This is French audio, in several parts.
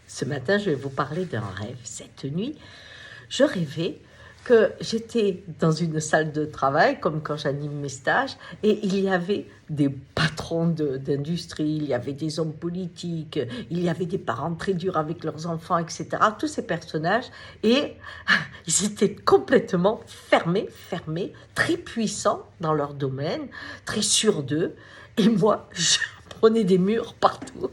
Ce matin, je vais vous parler d'un rêve. Cette nuit, je rêvais que j'étais dans une salle de travail, comme quand j'anime mes stages, et il y avait des patrons d'industrie, il y avait des hommes politiques, il y avait des parents très durs avec leurs enfants, etc. Tous ces personnages, et ils étaient complètement fermés, très puissants dans leur domaine, très sûrs d'eux, et moi, je prenais des murs partout.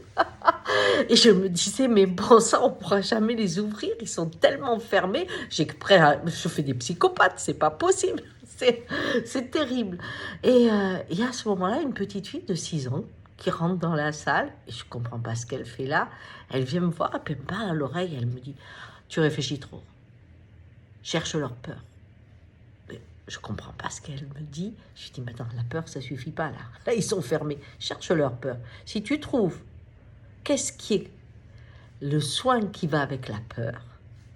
Et je me disais, mais bon, ça, on ne pourra jamais les ouvrir. Ils sont tellement fermés. Je fais des psychopathes, c'est pas possible. C'est terrible. Et il y a à ce moment-là une petite fille de 6 ans qui rentre dans la salle. Et je ne comprends pas ce qu'elle fait là. Elle vient me voir, et puis elle me parle à l'oreille. Elle me dit, tu réfléchis trop. Cherche leur peur. Mais je ne comprends pas ce qu'elle me dit. Je dis, mais attends, la peur, ça ne suffit pas là. Là, ils sont fermés. Cherche leur peur. Si tu trouves qu'est-ce qui est le soin qui va avec la peur,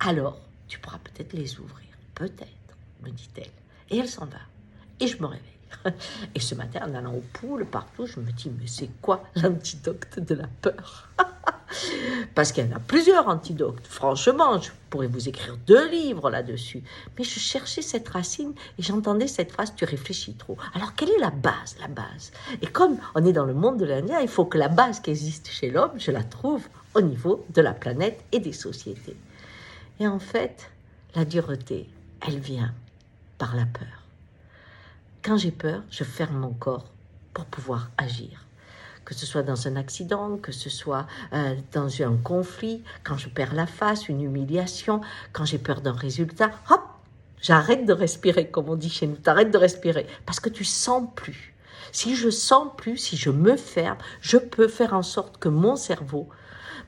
alors tu pourras peut-être les ouvrir. Peut-être, me dit-elle. Et elle s'en va. Et je me réveille. Et ce matin, en allant aux poules, partout, je me dis, mais c'est quoi l'antidote de la peur? Parce qu'il y en a plusieurs antidotes. Franchement, je pourrais vous écrire 2 livres là-dessus. Mais je cherchais cette racine et j'entendais cette phrase, tu réfléchis trop. Alors, quelle est la base? La base. Et comme on est dans le monde de l'Indien, il faut que la base qui existe chez l'homme, je la trouve au niveau de la planète et des sociétés. Et en fait, la dureté, elle vient par la peur. Quand j'ai peur, je ferme mon corps pour pouvoir agir. Que ce soit dans un accident, que ce soit dans un conflit, quand je perds la face, une humiliation, quand j'ai peur d'un résultat, hop, j'arrête de respirer, comme on dit chez nous, t'arrêtes de respirer, parce que tu sens plus. Si je sens plus, si je me ferme, je peux faire en sorte que mon cerveau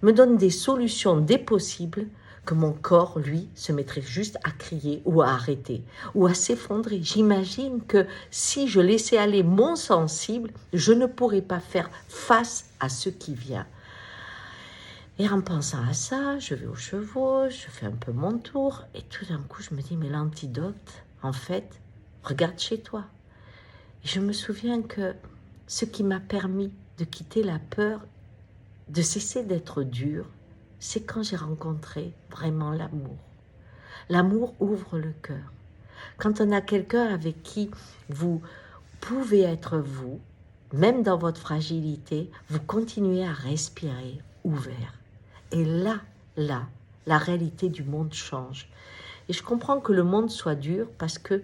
me donne des solutions, des possibles, que mon corps, lui, se mettrait juste à crier ou à arrêter ou à s'effondrer. J'imagine que si je laissais aller mon sensible, je ne pourrais pas faire face à ce qui vient. Et en pensant à ça, je vais aux chevaux, je fais un peu mon tour et tout d'un coup, je me dis, mais l'antidote, en fait, regarde chez toi. Et je me souviens que ce qui m'a permis de quitter la peur, de cesser d'être dur, c'est quand j'ai rencontré vraiment l'amour. L'amour ouvre le cœur. Quand on a quelqu'un avec qui vous pouvez être vous, même dans votre fragilité, vous continuez à respirer ouvert. Et là, la réalité du monde change. Et je comprends que le monde soit dur parce que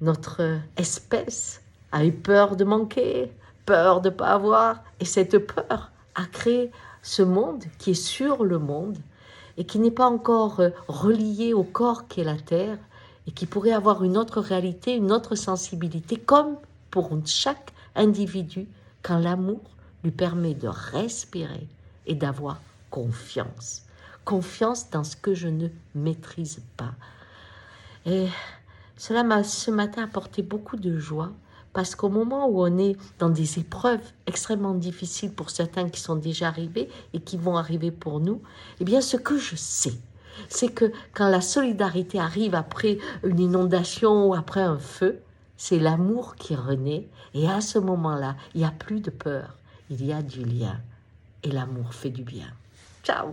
notre espèce a eu peur de manquer, peur de ne pas avoir. Et cette peur a créé ce monde qui est sur le monde et qui n'est pas encore relié au corps qu'est la Terre et qui pourrait avoir une autre réalité, une autre sensibilité, comme pour chaque individu, quand l'amour lui permet de respirer et d'avoir confiance. Confiance dans ce que je ne maîtrise pas. Et cela m'a ce matin apporté beaucoup de joie parce qu'au moment où on est dans des épreuves extrêmement difficiles pour certains qui sont déjà arrivés et qui vont arriver pour nous, eh bien ce que je sais, c'est que quand la solidarité arrive après une inondation ou après un feu, c'est l'amour qui renaît et à ce moment-là, il n'y a plus de peur, il y a du lien et l'amour fait du bien. Ciao!